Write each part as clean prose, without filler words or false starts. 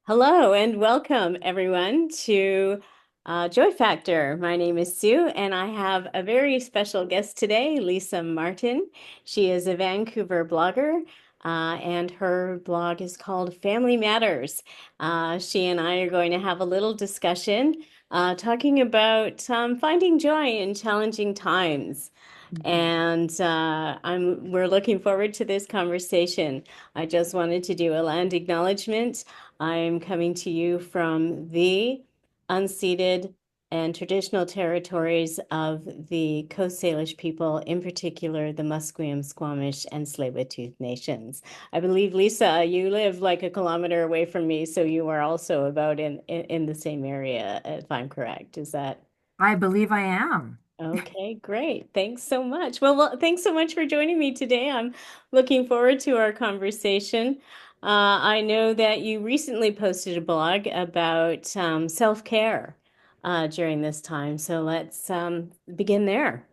Hello and welcome everyone to Joy Factor. My name is Sue and I have a very special guest today, Lisa Martin. She is a Vancouver blogger and her blog is called Family Matters. She and I are going to have a little discussion talking about finding joy in challenging times. Mhm. And we're looking forward to this conversation. I just wanted to do a land acknowledgement. I'm coming to you from the unceded and traditional territories of the Coast Salish people, in particular the Musqueam, Squamish, and Tsleil-Waututh nations. I believe, Lisa, you live like a kilometer away from me, so you are also about in the same area, if I'm correct. Is that? I believe I am. Okay, great. Thanks so much. Thanks so much for joining me today. I'm looking forward to our conversation. I know that you recently posted a blog about self-care during this time, so let's begin there.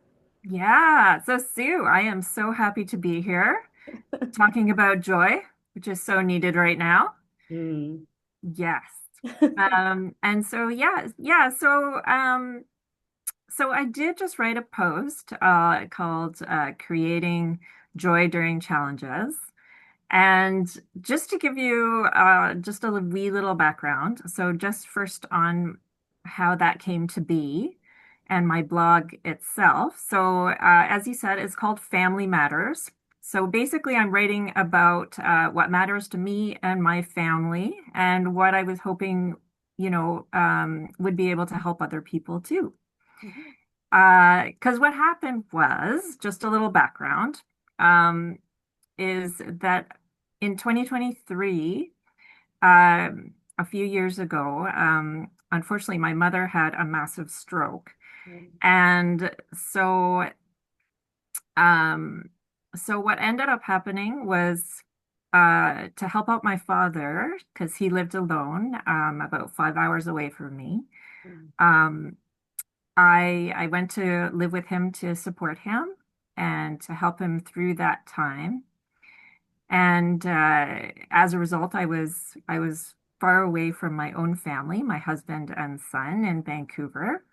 Yeah. So, Sue, I am so happy to be here talking about joy, which is so needed right now. Hmm. Yes. And so, yeah. So I did just write a post called Creating Joy During Challenges. And just to give you just a wee little background, so just first on how that came to be and my blog itself. So, as you said, it's called Family Matters. So basically, I'm writing about what matters to me and my family and what I was hoping, would be able to help other people too. Because what happened was, just a little background, um, is that in 2023, a few years ago, unfortunately, my mother had a massive stroke. And um, so what ended up happening was to help out my father, because he lived alone, about 5 hours away from me. Um, I went to live with him to support him and to help him through that time. And as a result, I was far away from my own family, my husband and son in Vancouver.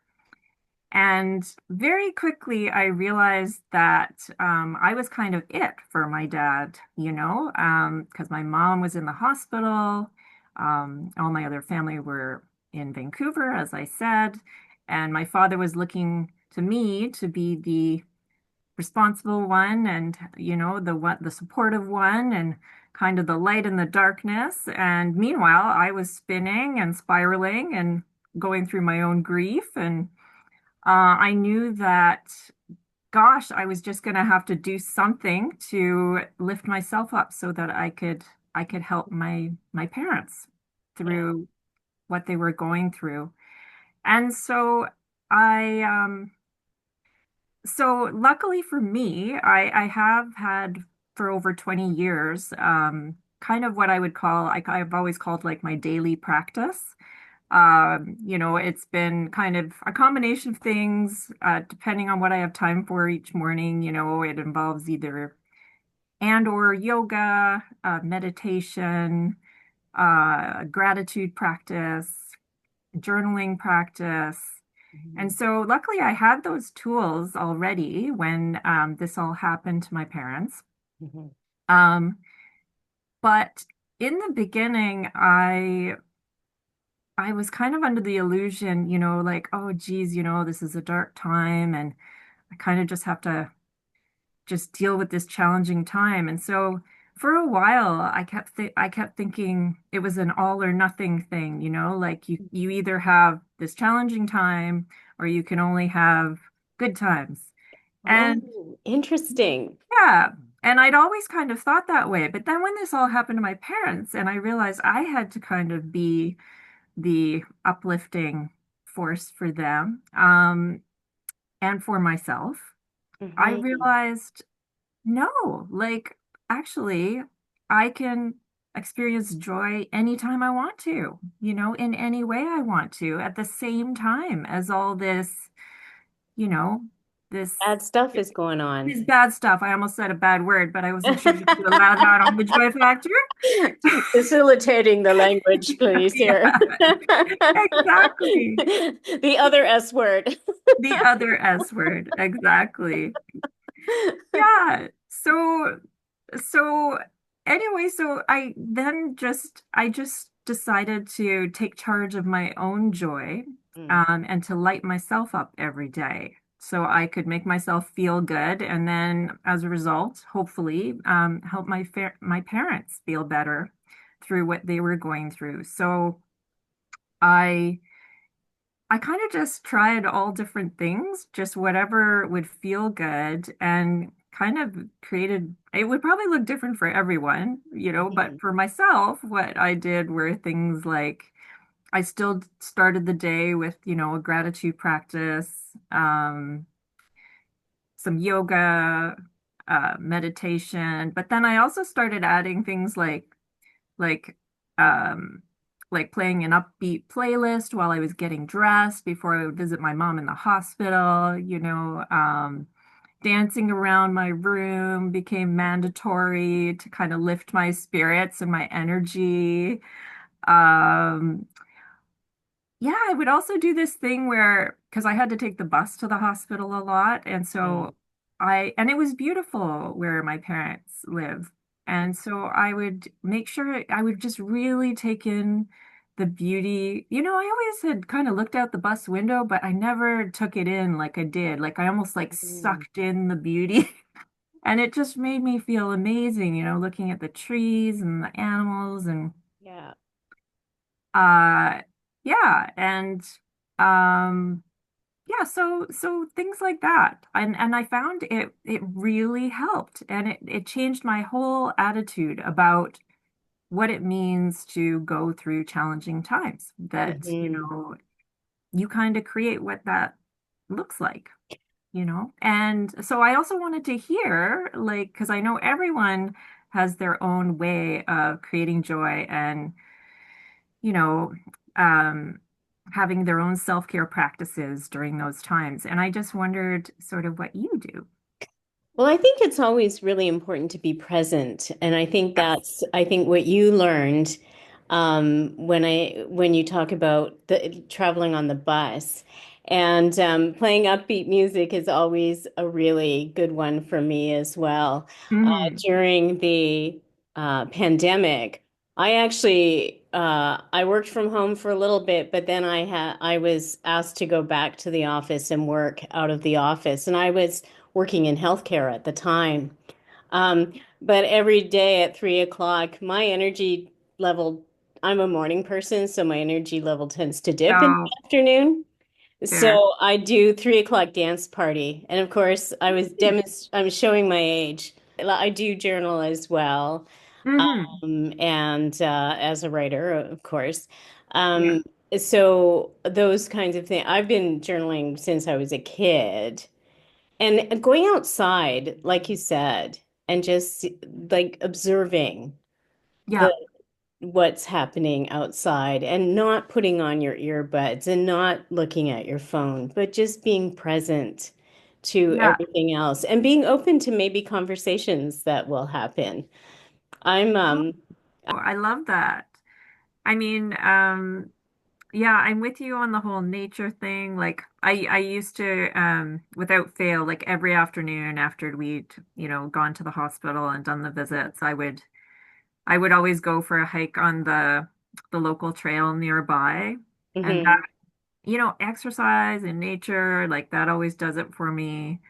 And very quickly, I realized that I was kind of it for my dad, because my mom was in the hospital. All my other family were in Vancouver, as I said, and my father was looking to me to be the responsible one and the supportive one and kind of the light in the darkness. And meanwhile, I was spinning and spiraling and going through my own grief. And I knew that, gosh, I was just going to have to do something to lift myself up so that I could help my parents Yeah. through what they were going through. And I so luckily for me, I have had for over 20 years, kind of what I would call, I've always called like my daily practice. It's been kind of a combination of things, depending on what I have time for each morning. It involves either and or yoga, meditation, gratitude practice, journaling practice. And Mhm. so luckily I had those tools already when this all happened to my parents. Mhm. Um, but in the beginning, I was kind of under the illusion, like, oh geez, this is a dark time and I kind of just have to just deal with this challenging time. And so for a while, I kept thinking it was an all or nothing thing, like you either have this challenging time or you can only have good times. And Oh, interesting. yeah, and I'd always kind of thought that way. But then when this all happened to my parents and I realized I had to kind of be the uplifting force for them, and for myself, I Mhm. realized no, like actually, I can experience joy anytime I want to, in any way I want to, at the same time as all this, you know. this Bad stuff is going on. this bad stuff. I almost said a bad word, but I wasn't sure if you allow that on the Joy Factor. Facilitating the language, please, here. Yeah, exactly. The other S word. The other S word, exactly. Yeah. So anyway, so I just decided to take charge of my own joy, Mm, and to light myself up every day so I could make myself feel good, and then as a result, hopefully, help my parents feel better through what they were going through. So I I kind of just tried all different things, just whatever would feel good, and kind of created, it would probably look different for everyone, but mhm, for myself, what I did were things like I still started the day with, a gratitude practice, some yoga, meditation, but then I also started adding things like um like playing an upbeat playlist while I was getting dressed before I would visit my mom in the hospital, dancing around my room became mandatory to kind of lift my spirits and my energy. Um yeah, I would also do this thing where, because I had to take the bus to the hospital a lot, and mm, so and it was beautiful where my parents live. And so I would make sure I would just really take in the beauty. I always had kind of looked out the bus window, but I never took it in like I did. Like I almost like mm. sucked in the beauty. And it just made me feel amazing, looking at the trees and the animals and Yeah. uh yeah, and um yeah, so things like that. And I found it really helped, and it changed my whole attitude about what it means to go through challenging times. That, Mhm. you kind of create what that looks like. And so I also wanted to hear, like, because I know everyone has their own way of creating joy and you know, um, having their own self-care practices during those times. And I just wondered sort of what you do. Well, I think it's always really important to be present. And Yes. I think what you learned when you talk about the traveling on the bus and playing upbeat music is always a really good one for me as well. Hmm. During the pandemic, I worked from home for a little bit, but then I was asked to go back to the office and work out of the office, and I was working in healthcare at the time. Um, but every day at 3 o'clock, my energy level, I'm a morning person, so my energy level tends to dip in Oh, the afternoon. fair. So I do 3 o'clock dance party. And of course, I'm showing my age. I do journal as well. Hmm. And as a writer, of course. Yeah. Um, so those kinds of things. I've been journaling since I was a kid. And going outside, like you said, and just like observing the Yeah. what's happening outside and not putting on your earbuds and not looking at your phone, but just being present to Yeah. everything else and being open to maybe conversations that will happen. I'm Oh, I love that. I mean, yeah, I'm with you on the whole nature thing. Like I used to, without fail, like every afternoon after we'd, gone to the hospital and done the visits, I would always go for a hike on the local trail nearby. And that, mhm, exercise in nature, like that always does it for me.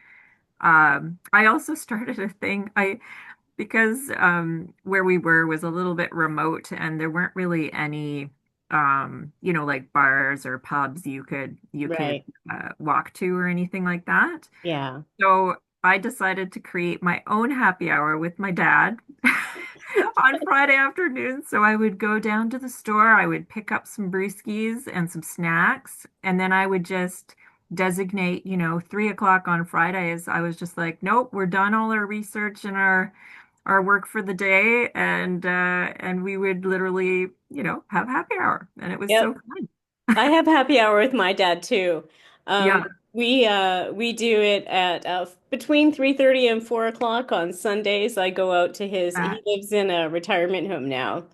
I also started a thing, because where we were was a little bit remote and there weren't really any like bars or pubs you could right. walk to or anything like that. Yeah. So I decided to create my own happy hour with my dad on Friday afternoons. So I would go down to the store, I would pick up some brewskis and some snacks, and then I would just designate, 3 o'clock on Fridays. I was just like, nope, we're done all our research and our work for the day, and we would literally, have happy hour, and it was so Yep. fun. I have happy hour with my dad too. Yeah. We do it at between 3:30 and 4 o'clock on Sundays. I go out to he lives in a retirement home now.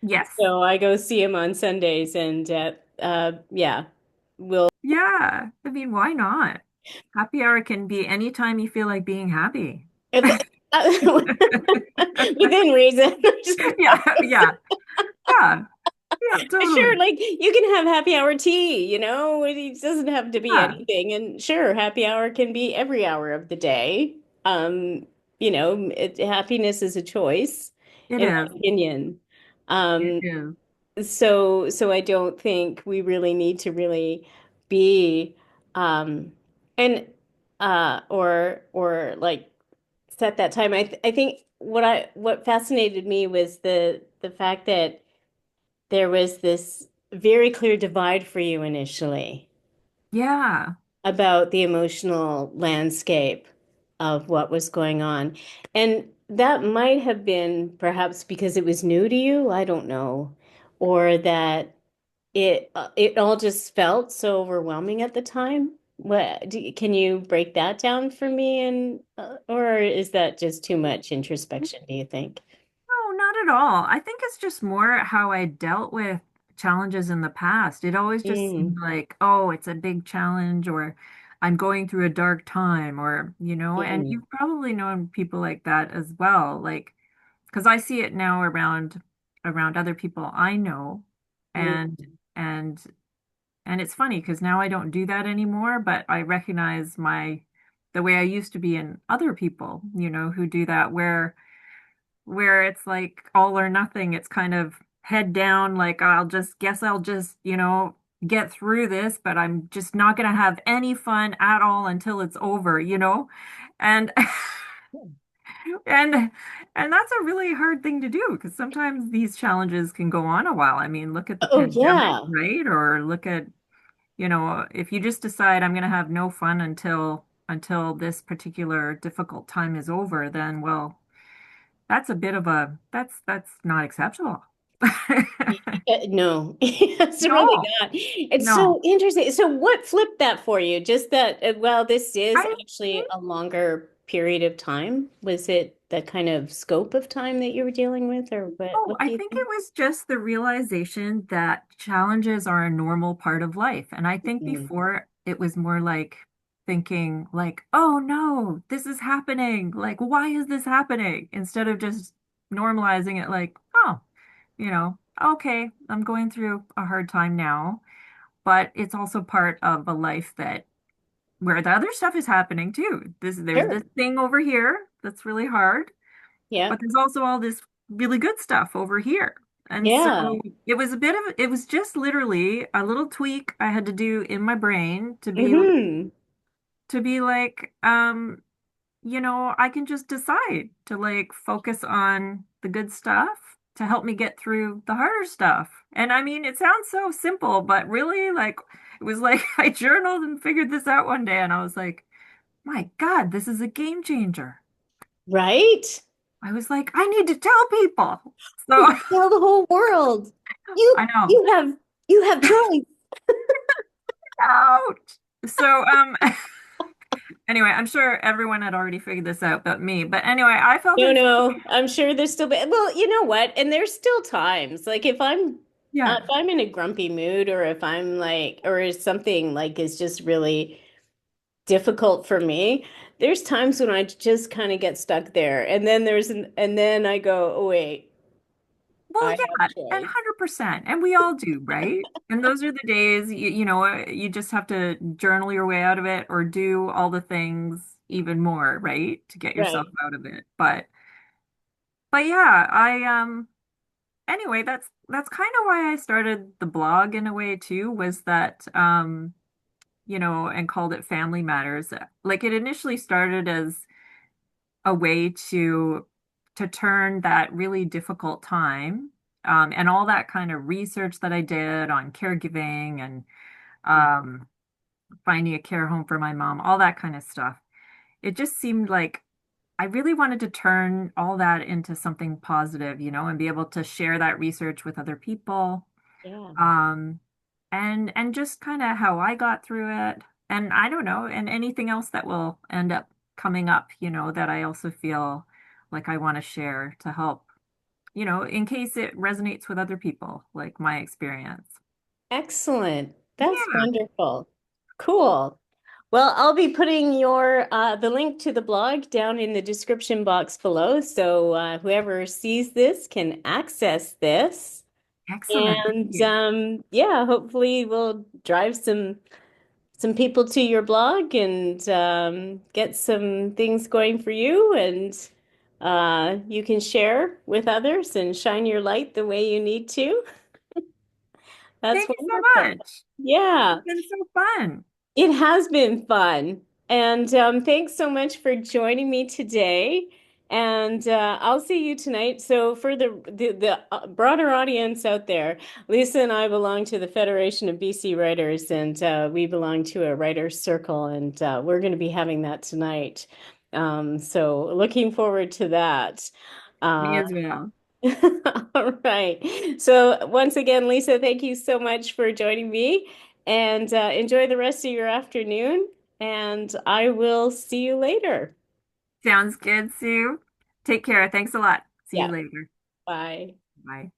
Yes. So I go see him on Sundays and yeah, we'll Yeah. I mean, why not? Happy hour can be anytime you feel like being happy. within reason. Yeah, yeah, yeah, yeah, Sure, totally. like you can have happy hour tea, it doesn't have to be Yeah, anything. And sure, happy hour can be every hour of the day. Happiness is a choice, it in is. my opinion. It Um, is. so I don't think we really need to really be um and or like set that time. I think what fascinated me was the fact that there was this very clear divide for you initially Yeah. about the emotional landscape of what was going on. And that might have been perhaps because it was new to you, I don't know, or that it all just felt so overwhelming at the time. Can you break that down for me and or is that just too much introspection, do you think? No, not at all. I think it's just more how I dealt with challenges in the past. It always just seemed Mm, like, oh, it's a big challenge, or I'm going through a dark time, or, and mm, you've probably known people like that as well. Like, because I see it now around other people I know, mm. and and and it's funny because now I don't do that anymore, but I recognize the way I used to be in other people, who do that where it's like all or nothing. It's kind of head down, like I'll just, get through this, but I'm just not going to have any fun at all until it's over. And and and that's a really hard thing to do because sometimes these challenges can go on a while. I mean, look at the Oh pandemic, yeah. right? Or look at, if you just decide I'm going to have no fun until this particular difficult time is over, then well, that's not acceptable. No, it's really No, not. It's no. so interesting. So what flipped that for you? Just that, well, this is I actually think, a longer period of time. Was it the kind of scope of time that you were dealing with, or oh, what I do you think think? it was just the realization that challenges are a normal part of life. And I think Mm, before it was more like thinking like, oh no, this is happening. Like, why is this happening? Instead of just normalizing it like, oh, okay, I'm going through a hard time now, but it's also part of a life that where the other stuff is happening too. There's sure. this thing over here that's really hard, Yeah. but there's also all this really good stuff over here. And so Yeah. it was just literally a little tweak I had to do in my brain Hmm. to be like, I can just decide to like focus on the good stuff to help me get through the harder stuff. And I mean, it sounds so simple, but really, like, it was like I journaled and figured this out one day, and I was like, my God, this is a game changer. Right? I was like, I need to tell people. You So can tell the whole world. You I know. you have you have choice. Ouch. So anyway, I'm sure everyone had already figured this out but me. But anyway, I felt No, it's no, I'm sure there's still, well, you know what? And there's still times, like yeah. if I'm in a grumpy mood, or if I'm like, or if something like is just really difficult for me, there's times when I just kind of get stuck there, and then and then I go, oh wait, Well, I have yeah, and choice. 100%. And we all do, right? And those are the days you just have to journal your way out of it or do all the things even more, right? To get yourself Right. out of it. But yeah, I anyway, that's kind of why I started the blog in a way too, was that and called it Family Matters. Like it initially started as a way to turn that really difficult time and all that kind of research that I did on caregiving and um, finding a care home for my mom, all that kind of stuff. It just seemed like I really wanted to turn all that into something positive, and be able to share that research with other people. Yeah. Um, and just kind of how I got through it. and I don't know, and anything else that will end up coming up, that I also feel like I want to share to help, in case it resonates with other people, like my experience. Excellent. That's Yeah, wonderful. Cool. Well, I'll be putting your the link to the blog down in the description box below, so whoever sees this can access this. excellent. Thank And you. yeah, hopefully we'll drive some people to your blog and get some things going for you, and you can share with others and shine your light the way you need to. That's Thank you so wonderful. much. Yeah. It's been so fun. It has been fun. And thanks so much for joining me today. And I'll see you tonight. So for the broader audience out there, Lisa and I belong to the Federation of BC Writers, and we belong to a writers circle, and we're going to be having that tonight. So looking forward to that. Me Uh, as well. all right. So once again, Lisa, thank you so much for joining me, and enjoy the rest of your afternoon. And I will see you later. Sounds good, Sue. Take care. Thanks a lot. See you Yeah. later. Bye. Bye.